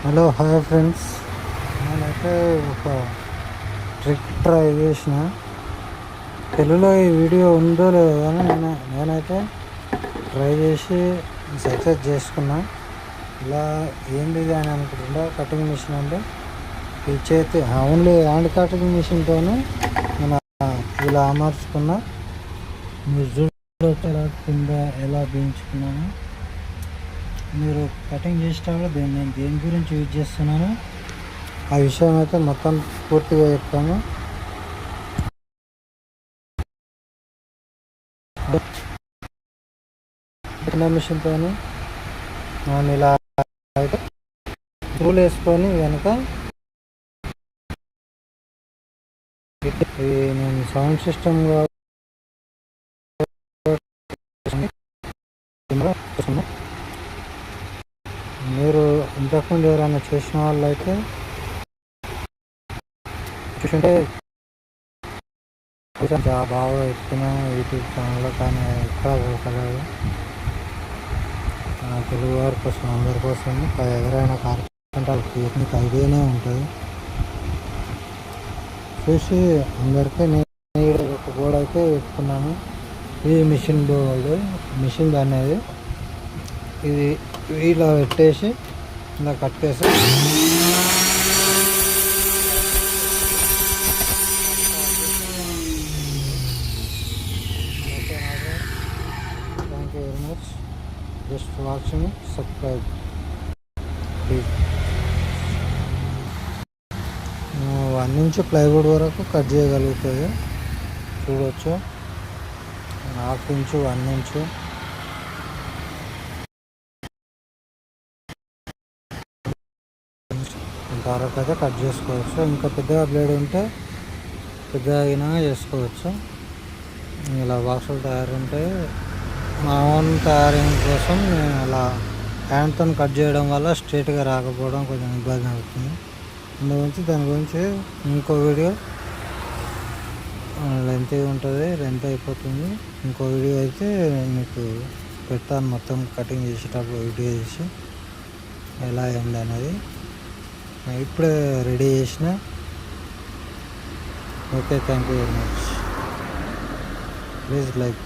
Hello hi friends, నేనైతే ఒక trick try చేసిన. తెలుగులో ఈ వీడియో ఉందో లేదో కానీ నేనైతే ట్రై చేసి సక్సెస్ చేసుకున్నా. ఇలా ఏంది అని అనుకుంటుండే కటింగ్ మిషన్ అంటే ఈ చేతి ఓన్లీ హ్యాండ్ కటింగ్ మిషన్తో నేను ఇలా అమర్చుకున్నా. మీరు చూడవచ్చు ఎలా కింద ఎలా బీయించుకున్నాను. మీరు కటింగ్ చేసేటప్పుడు నేను దేని గురించి యూజ్ చేస్తున్నాను ఆ విషయం అయితే మొత్తం పూర్తిగా చెప్తాను. చిన్న మిషన్తో మనం ఇలా అయితే టూల్ వేసుకొని కనుక నేను సౌండ్ సిస్టమ్ మీరు ఇంతకుముందు ఎవరైనా చేసిన వాళ్ళు అయితే చూసుంటే బాగా ఎత్తున యూట్యూబ్ ఛానల్లో కానీ ఎక్కడ దొరకలేదు. తెలుగు వారి కోసం అందరి కోసం ఎవరైనా కార్పెంటర్ టెక్నిక్ ఐడియానే ఉంటుంది. చూసి అందరికీ నేను ఒక బోర్డు అయితే పెట్టుకున్నాను. ఇది మిషన్ బోర్డు, మిషన్ అనేది ఇది ఇలా పెట్టేసి ఇలా కట్టేసి thank you very much. Just watching, subscribe please. 1 inch plywood వరకు కట్ చేయగలుగుతుంది. చూడవచ్చు, 1/2 ఇంచు, 1 ఇంచు. ఇంతవరకు అయితే కట్ చేసుకోవచ్చు. ఇంకా పెద్దగా బ్లేడ్ ఉంటే పెద్దగా అయినా చేసుకోవచ్చు. ఇలా బాక్సులు తయారుంటాయి. మా ఓన్ తయారీ కోసం నేను అలా హ్యాండ్తో కట్ చేయడం వల్ల స్ట్రైట్గా రాకపోవడం కొంచెం ఇబ్బంది అవుతుంది. దాని గురించి ఇంకో వీడియో లెంత్ ఉంటుంది, లెంత్ అయిపోతుంది. ఇంకో వీడియో అయితే మీకు పెడతాను, మొత్తం కటింగ్ చేసేటప్పుడు వీడియో చేసి ఎలా అయింది అనేది. ఇప్పుడే రెడీ చేసిన. Okay, thank you very much. Please like.